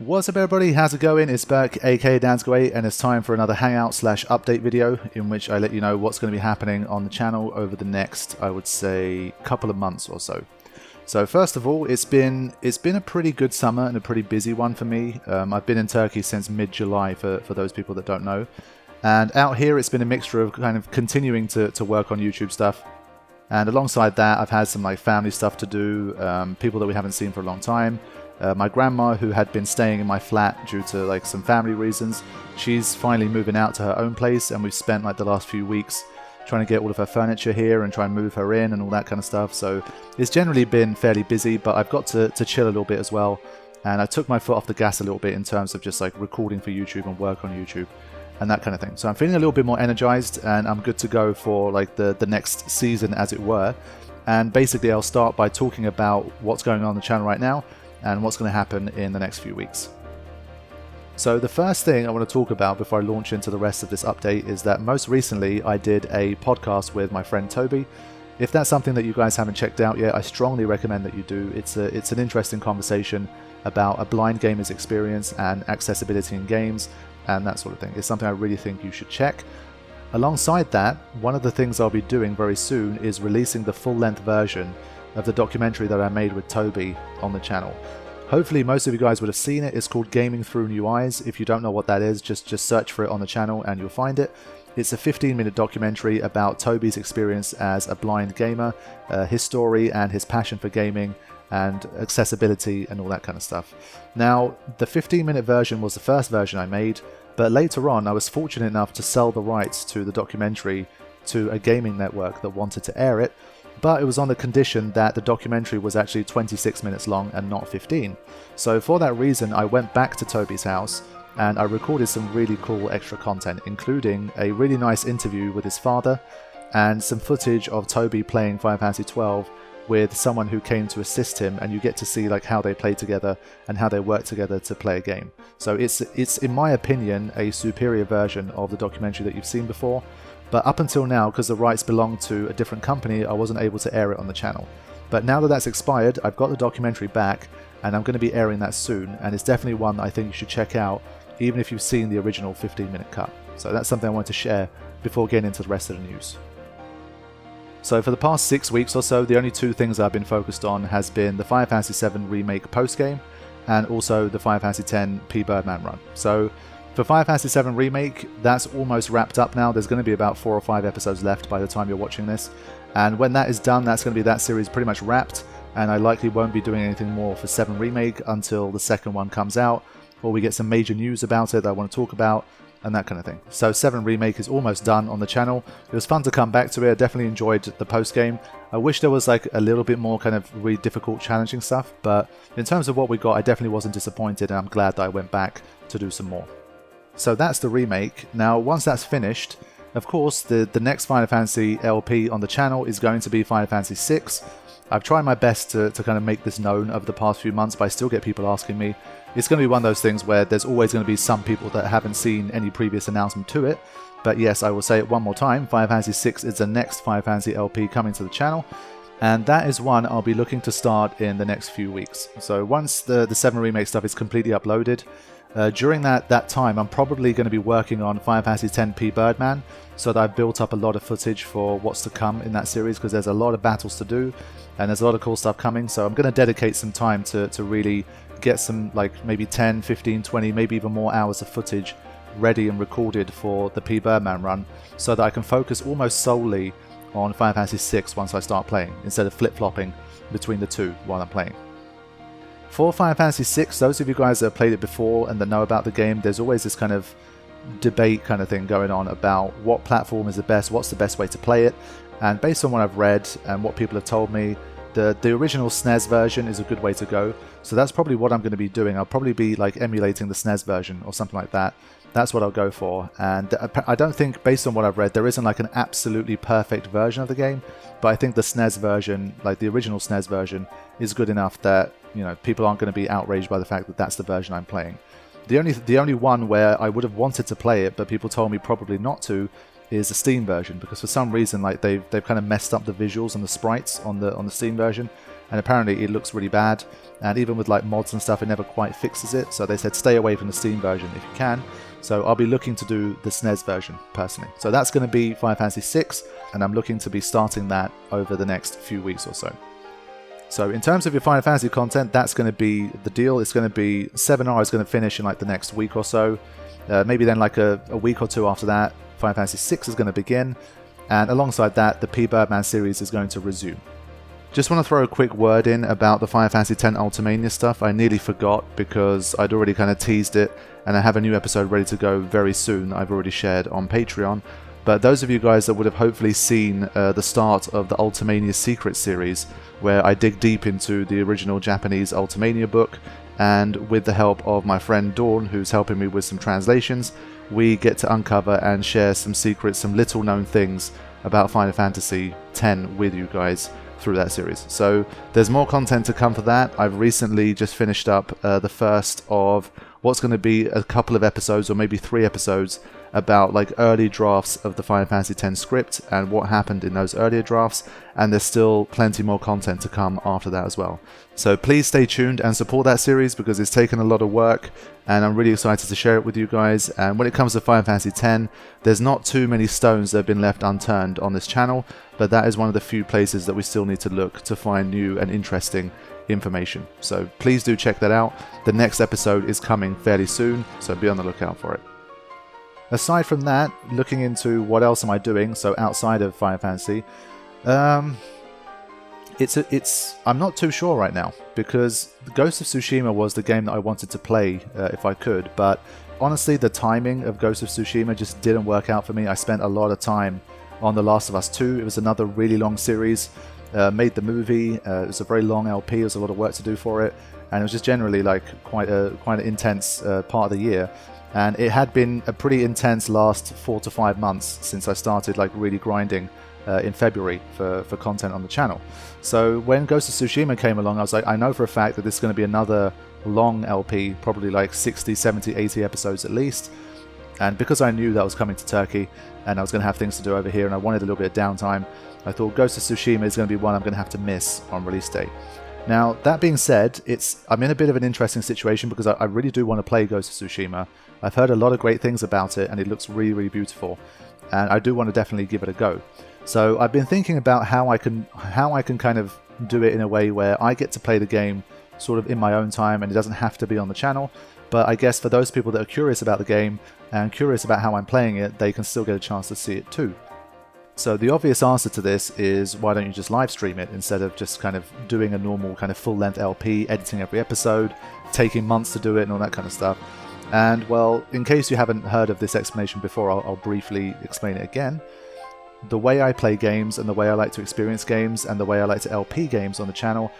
What's up everybody, how's it going? It's Berk, aka Dansg08, and it's time for another Hangout / update video in which I let you know what's going to be happening on the channel over the next, I would say, couple of months or so. So first of all, it's been a pretty good summer and a pretty busy one for me. I've been in Turkey since mid-July for those people that don't know. And out here it's been a mixture of kind of continuing to work on YouTube stuff. And alongside that, I've had some like family stuff to do, people that we haven't seen for a long time. My grandma, who had been staying in my flat due to like some family reasons, she's finally moving out to her own place, and we've spent like the last few weeks trying to get all of her furniture here and try and move her in and all that kind of stuff. So it's generally been fairly busy, but I've got to chill a little bit as well. And I took my foot off the gas a little bit in terms of just like recording for YouTube and work on YouTube and that kind of thing. So I'm feeling a little bit more energized, and I'm good to go for like the next season, as it were. And basically I'll start by talking about what's going on the channel right now and what's going to happen in the next few weeks. So the first thing I want to talk about before I launch into the rest of this update is that most recently I did a podcast with my friend Toby. If that's something that you guys haven't checked out yet, I strongly recommend that you do. It's an interesting conversation about a blind gamer's experience and accessibility in games and that sort of thing. It's something I really think you should check. Alongside that, one of the things I'll be doing very soon is releasing the full-length version of the documentary that I made with Toby on the channel. Hopefully most of you guys would have seen it. It's called Gaming Through New Eyes. If you don't know what that is, just search for it on the channel and you'll find it. It's a 15-minute documentary about Toby's experience as a blind gamer, his story and his passion for gaming and accessibility and all that kind of stuff. Now, the 15-minute version was the first version I made, but later on I was fortunate enough to sell the rights to the documentary to a gaming network that wanted to air it, but it was on the condition that the documentary was actually 26 minutes long and not 15. So for that reason, I went back to Toby's house and I recorded some really cool extra content, including a really nice interview with his father and some footage of Toby playing Final Fantasy XII with someone who came to assist him, and you get to see like how they play together and how they work together to play a game. So it's in my opinion a superior version of the documentary that you've seen before. But up until now, because the rights belong to a different company, I wasn't able to air it on the channel. But now that that's expired, I've got the documentary back, and I'm going to be airing that soon, and it's definitely one that I think you should check out, even if you've seen the original 15-minute cut. So that's something I wanted to share before getting into the rest of the news. So for the past 6 weeks or so, the only two things I've been focused on has been the Final Fantasy VII Remake postgame, and also the Final Fantasy X P Birdman run. So for Final Fantasy VII Remake, that's almost wrapped up now. There's going to be about 4 or 5 episodes left by the time you're watching this. And when that is done, that's going to be that series pretty much wrapped. And I likely won't be doing anything more for 7 Remake until the second one comes out, or we get some major news about it that I want to talk about, and that kind of thing. So 7 Remake is almost done on the channel. It was fun to come back to it. I definitely enjoyed the post-game. I wish there was like a little bit more kind of really difficult, challenging stuff. But in terms of what we got, I definitely wasn't disappointed, and I'm glad that I went back to do some more. So that's the remake. Now, once that's finished, of course, the next Final Fantasy LP on the channel is going to be Final Fantasy VI. I've tried my best to kind of make this known over the past few months, but I still get people asking me. It's going to be one of those things where there's always going to be some people that haven't seen any previous announcement to it. But yes, I will say it one more time, Final Fantasy VI is the next Final Fantasy LP coming to the channel. And that is one I'll be looking to start in the next few weeks. So once the 7 Remake stuff is completely uploaded, during that time, I'm probably going to be working on Final Fantasy X P Birdman, so that I've built up a lot of footage for what's to come in that series, because there's a lot of battles to do, and there's a lot of cool stuff coming, so I'm going to dedicate some time to really get some, like, maybe 10, 15, 20, maybe even more hours of footage ready and recorded for the P Birdman run, so that I can focus almost solely on Final Fantasy VI once I start playing, instead of flip-flopping between the two while I'm playing. For Final Fantasy VI, those of you guys that have played it before and that know about the game, there's always this kind of debate kind of thing going on about what platform is the best, what's the best way to play it. And based on what I've read and what people have told me, the original SNES version is a good way to go. So that's probably what I'm going to be doing. I'll probably be like emulating the SNES version or something like that. That's what I'll go for. And I don't think, based on what I've read, there isn't like an absolutely perfect version of the game, but I think the SNES version, like the original SNES version, is good enough that, you know, people aren't going to be outraged by the fact that that's the version I'm playing. The only one where I would have wanted to play it, but people told me probably not to, is the Steam version, because for some reason like they've kind of messed up the visuals and the sprites on the Steam version, and apparently it looks really bad, and even with like mods and stuff it never quite fixes it, so they said stay away from the Steam version if you can. So I'll be looking to do the SNES version personally. So that's going to be Final Fantasy VI, and I'm looking to be starting that over the next few weeks or so. So in terms of your Final Fantasy content, that's going to be the deal. It's going to be 7R is going to finish in like the next week or so. Maybe then like a week or two after that, Final Fantasy VI is going to begin. And alongside that, the P. Birdman series is going to resume. Just want to throw a quick word in about the Final Fantasy X Ultimania stuff. I nearly forgot because I'd already kind of teased it, and I have a new episode ready to go very soon. I've already shared on Patreon. But those of you guys that would have hopefully seen the start of the Ultimania Secret series, where I dig deep into the original Japanese Ultimania book, and with the help of my friend Dawn, who's helping me with some translations, we get to uncover and share some secrets, some little known things about Final Fantasy X with you guys through that series. So there's more content to come for that. I've recently just finished up the first of what's going to be a couple of episodes, or maybe 3 episodes, about like early drafts of the Final Fantasy X script and what happened in those earlier drafts, and there's still plenty more content to come after that as well. So please stay tuned and support that series because it's taken a lot of work, and I'm really excited to share it with you guys. And when it comes to Final Fantasy X, there's not too many stones that have been left unturned on this channel, but that is one of the few places that we still need to look to find new and interesting information. So please do check that out. The next episode is coming fairly soon, so be on the lookout for it. Aside from that, looking into what else am I doing, so outside of Final Fantasy, I'm not too sure right now, because Ghost of Tsushima was the game that I wanted to play if I could, but honestly the timing of Ghost of Tsushima just didn't work out for me. I spent a lot of time on The Last of Us 2. It was another really long series. Made the movie. It was a very long LP. There was a lot of work to do for it, and it was just generally like quite an intense part of the year. And it had been a pretty intense last 4 to 5 months since I started like really grinding in February for content on the channel. So when Ghost of Tsushima came along, I was like, I know for a fact that this is going to be another long LP, probably like 60, 70, 80 episodes at least. And because I knew that was coming to Turkey and I was going to have things to do over here and I wanted a little bit of downtime, I thought Ghost of Tsushima is going to be one I'm going to have to miss on release day. Now, that being said, I'm in a bit of an interesting situation because I really do want to play Ghost of Tsushima. I've heard a lot of great things about it and it looks really, really beautiful. And I do want to definitely give it a go. So I've been thinking about how I can kind of do it in a way where I get to play the game sort of in my own time and it doesn't have to be on the channel. But I guess for those people that are curious about the game and curious about how I'm playing it, they can still get a chance to see it too. So the obvious answer to this is, why don't you just live stream it instead of just kind of doing a normal kind of full-length LP, editing every episode, taking months to do it and all that kind of stuff. And well, in case you haven't heard of this explanation before, I'll briefly explain it again. The way I play games and the way I like to experience games and the way I like to LP games on the channel,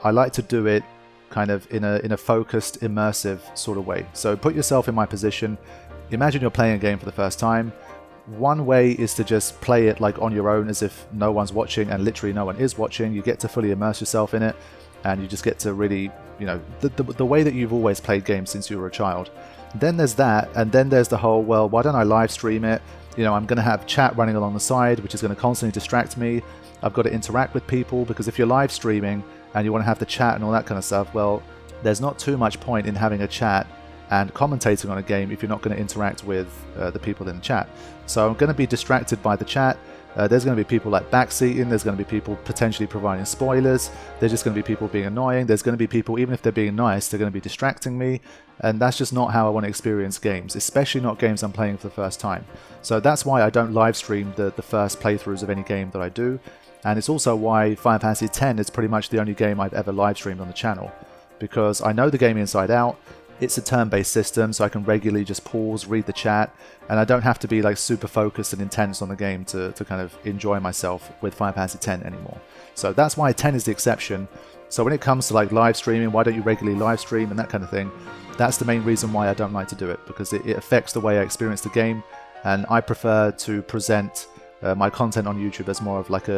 I like to do it kind of in a focused, immersive sort of way. So put yourself in my position. Imagine you're playing a game for the first time. One way is to just play it like on your own as if no one's watching, and literally no one is watching. You get to fully immerse yourself in it and you just get to really, you know, the way that you've always played games since you were a child. Then there's that, and then there's the whole, well, why don't I live stream it? You know, I'm going to have chat running along the side, which is going to constantly distract me. I've got to interact with people, because if you're live streaming and you want to have the chat and all that kind of stuff, well, there's not too much point in having a chat and commentating on a game if you're not going to interact with the people in the chat. So I'm going to be distracted by the chat. There's going to be people like backseating, there's going to be people potentially providing spoilers, there's just going to be people being annoying, there's going to be people, even if they're being nice, they're going to be distracting me, and that's just not how I want to experience games, especially not games I'm playing for the first time. So that's why I don't live stream the first playthroughs of any game that I do, and it's also why Final Fantasy X is pretty much the only game I've ever live streamed on the channel, because I know the game inside out. It's a turn-based system, so I can regularly just pause, read the chat, and I don't have to be like super focused and intense on the game to kind of enjoy myself with Final Fantasy X anymore. So that's why 10 is the exception. So when it comes to like live streaming, why don't you regularly live stream and that kind of thing, that's the main reason why I don't like to do it, because it affects the way I experience the game, and I prefer to present my content on YouTube as more of like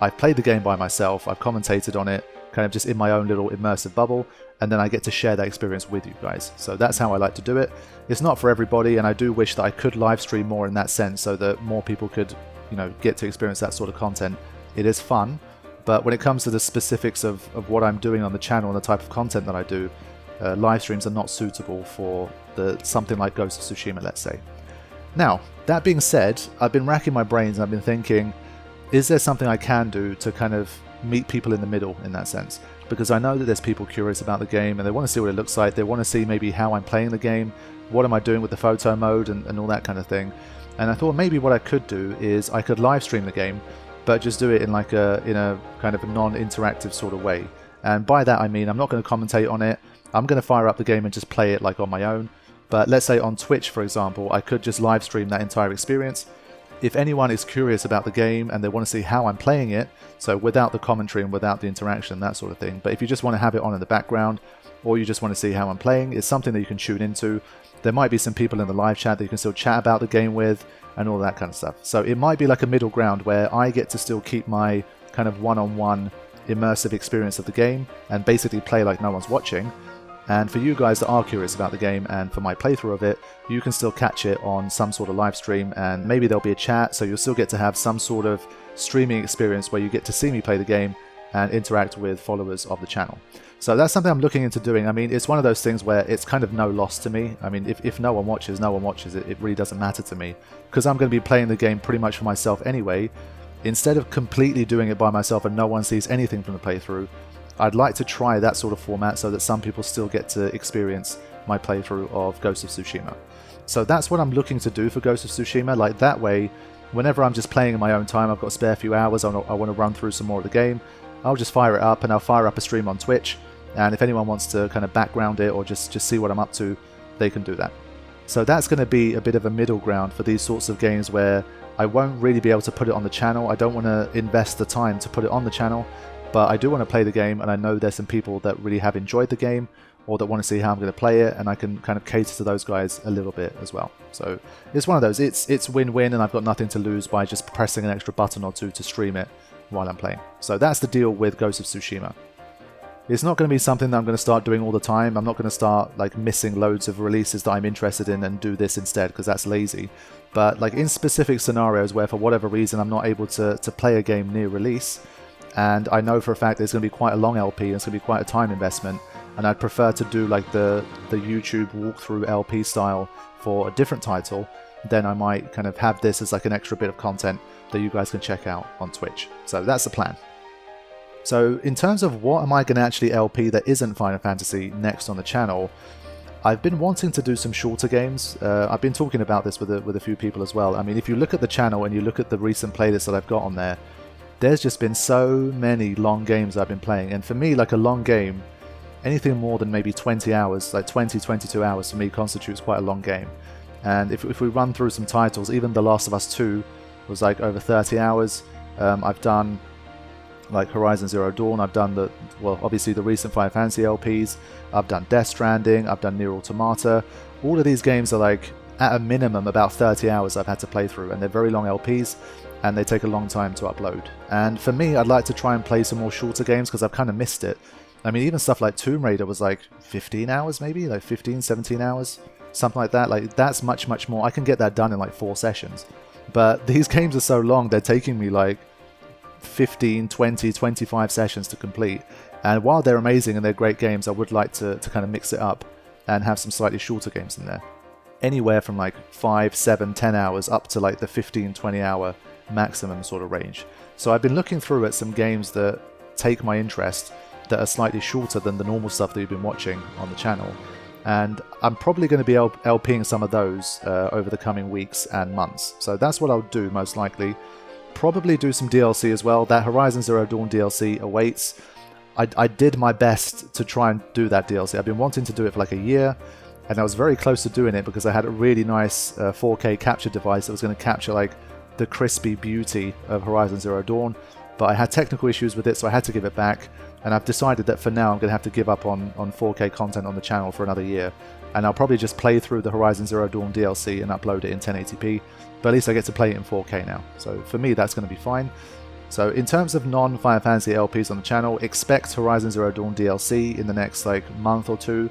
I've played the game by myself, I've commentated on it, kind of just in my own little immersive bubble, and then I get to share that experience with you guys. So that's how I like to do it. It's not for everybody, and I do wish that I could live stream more in that sense so that more people could, you know, get to experience that sort of content. It is fun, But when it comes to the specifics of what I'm doing on the channel and the type of content that I do, live streams are not suitable for something like Ghost of Tsushima, let's say. Now, that being said, I've been racking my brains and I've been thinking, is there something I can do to kind of meet people in the middle in that sense? Because I know that there's people curious about the game and they want to see what it looks like. They want to see maybe how I'm playing the game, what am I doing with the photo mode and all that kind of thing. And I thought maybe what I could do is I could live stream the game, but just do it in like in a kind of a non-interactive sort of way. And by that I mean I'm not going to commentate on it. I'm going to fire up the game and just play it like on my own. But let's say on Twitch, for example, I could just live stream that entire experience. If anyone is curious about the game and they want to see how I'm playing it, so without the commentary and without the interaction, that sort of thing, but if you just want to have it on in the background, or you just want to see how I'm playing, it's something that you can tune into. There might be some people in the live chat that you can still chat about the game with, and all that kind of stuff. So it might be like a middle ground where I get to still keep my kind of one-on-one immersive experience of the game, and basically play like no one's watching. And for you guys that are curious about the game and for my playthrough of it, you can still catch it on some sort of live stream, and maybe there'll be a chat, so you'll still get to have some sort of streaming experience where you get to see me play the game and interact with followers of the channel. So that's something I'm looking into doing. I mean, it's one of those things where it's kind of no loss to me. I mean, if no one watches, no one watches. It really doesn't matter to me, because I'm going to be playing the game pretty much for myself anyway. Instead of completely doing it by myself and no one sees anything from the playthrough, I'd like to try that sort of format so that some people still get to experience my playthrough of Ghost of Tsushima. So that's what I'm looking to do for Ghost of Tsushima. Like that way, whenever I'm just playing in my own time, I've got a spare few hours, I want to run through some more of the game, I'll just fire it up and I'll fire up a stream on Twitch. And if anyone wants to kind of background it or just see what I'm up to, they can do that. So that's going to be a bit of a middle ground for these sorts of games where I won't really be able to put it on the channel. I don't want to invest the time to put it on the channel, but I do want to play the game, and I know there's some people that really have enjoyed the game or that want to see how I'm going to play it, and I can kind of cater to those guys a little bit as well. So it's one of those, it's win-win, and I've got nothing to lose by just pressing an extra button or two to stream it while I'm playing. So that's the deal with Ghost of Tsushima. It's not going to be something that I'm going to start doing all the time. I'm not going to start like missing loads of releases that I'm interested in and do this instead, because that's lazy. But like in specific scenarios where for whatever reason I'm not able to play a game near release, and I know for a fact there's going to be quite a long LP and it's going to be quite a time investment, and I'd prefer to do like the YouTube walkthrough LP style for a different title, then I might kind of have this as like an extra bit of content that you guys can check out on Twitch. So that's the plan. So in terms of what am I going to actually LP that isn't Final Fantasy next on the channel, I've been wanting to do some shorter games. I've been talking about this with a few people as well. I mean, if you look at the channel and you look at the recent playlists that I've got on there, there's just been so many long games I've been playing. And for me, like a long game, anything more than maybe 20 hours, like 20, 22 hours for me constitutes quite a long game. And if we run through some titles, even The Last of Us 2 was like over 30 hours. I've done like Horizon Zero Dawn, I've done obviously the recent Final Fantasy LPs, I've done Death Stranding, I've done Nier Automata. All of these games are like, at a minimum, about 30 hours I've had to play through, and they're very long LPs, and they take a long time to upload. And for me, I'd like to try and play some more shorter games, because I've kind of missed it. I mean, even stuff like Tomb Raider was like 15 hours maybe, like 15, 17 hours, something like that. Like, that's much, much more. I can get that done in like 4 sessions. But these games are so long, they're taking me like 15, 20, 25 sessions to complete. And while they're amazing and they're great games, I would like to kind of mix it up and have some slightly shorter games in there. Anywhere from like 5, 7, 10 hours up to like the 15, 20 hour maximum sort of range. So I've been looking through at some games that take my interest that are slightly shorter than the normal stuff that you've been watching on the channel. And I'm probably going to be LPing some of those over the coming weeks and months. So that's what I'll do most likely. Probably do some DLC as well. That Horizon Zero Dawn DLC awaits. I did my best to try and do that DLC. I've been wanting to do it for like a year, and I was very close to doing it because I had a really nice 4K capture device that was going to capture like the crispy beauty of Horizon Zero Dawn, but I had technical issues with it, so I had to give it back. And I've decided that for now I'm going to have to give up on 4K content on the channel for another year, and I'll probably just play through the Horizon Zero Dawn DLC and upload it in 1080p, but at least I get to play it in 4K now. So for me, that's going to be fine. So in terms of non-Final Fantasy LPs on the channel, expect Horizon Zero Dawn DLC in the next like month or two,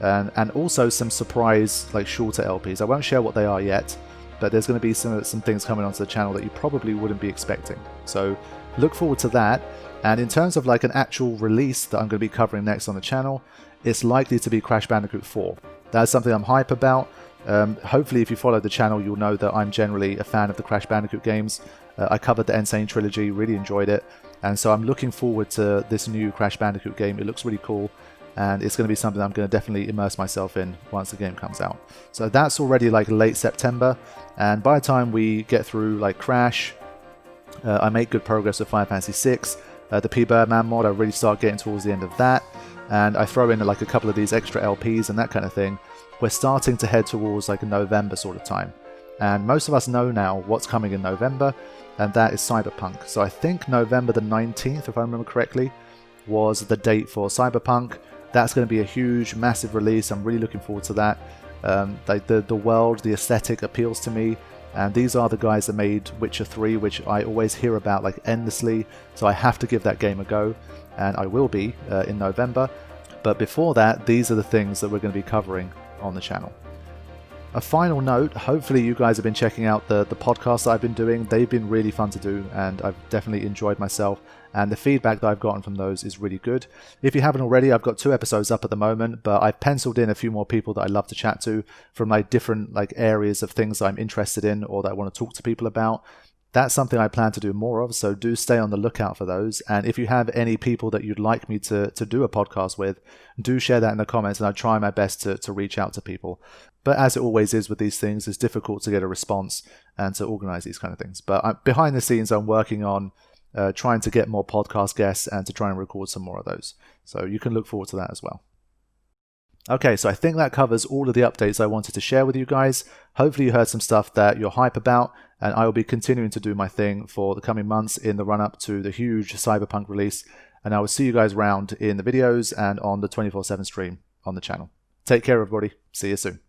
and also some surprise like shorter LPs. I won't share what they are yet, but there's going to be some things coming onto the channel that you probably wouldn't be expecting. So look forward to that. And in terms of like an actual release that I'm going to be covering next on the channel, it's likely to be Crash Bandicoot 4. That's something I'm hype about. Hopefully if you follow the channel, you'll know that I'm generally a fan of the Crash Bandicoot games. I covered the Insane Trilogy, really enjoyed it, and so I'm looking forward to this new Crash Bandicoot game. It looks really cool, and it's going to be something I'm going to definitely immerse myself in once the game comes out. So that's already like late September, and by the time we get through like Crash, I make good progress with Final Fantasy VI. The P-Birdman mod, I really start getting towards the end of that, and I throw in like a couple of these extra LPs and that kind of thing. We're starting to head towards like a November sort of time. And most of us know now what's coming in November, and that is Cyberpunk. So I think November the 19th, if I remember correctly, was the date for Cyberpunk. That's going to be a huge, massive release. I'm really looking forward to that. Like the world, the aesthetic appeals to me. And these are the guys that made Witcher 3, which I always hear about like endlessly. So I have to give that game a go, and I will be in November. But before that, these are the things that we're going to be covering on the channel. A final note, hopefully you guys have been checking out the podcasts that I've been doing. They've been really fun to do, and I've definitely enjoyed myself, and the feedback that I've gotten from those is really good. If you haven't already, I've got 2 episodes up at the moment, but I've penciled in a few more people that I love to chat to from like different like areas of things I'm interested in or that I want to talk to people about. That's something I plan to do more of, so do stay on the lookout for those. And if you have any people that you'd like me to do a podcast with, do share that in the comments, and I'll try my best to reach out to people. But as it always is with these things, it's difficult to get a response and to organize these kind of things. But behind the scenes, I'm working on trying to get more podcast guests and to try and record some more of those. So you can look forward to that as well. Okay, so I think that covers all of the updates I wanted to share with you guys. Hopefully you heard some stuff that you're hype about, and I will be continuing to do my thing for the coming months in the run-up to the huge Cyberpunk release, and I will see you guys around in the videos and on the 24/7 stream on the channel. Take care, everybody. See you soon.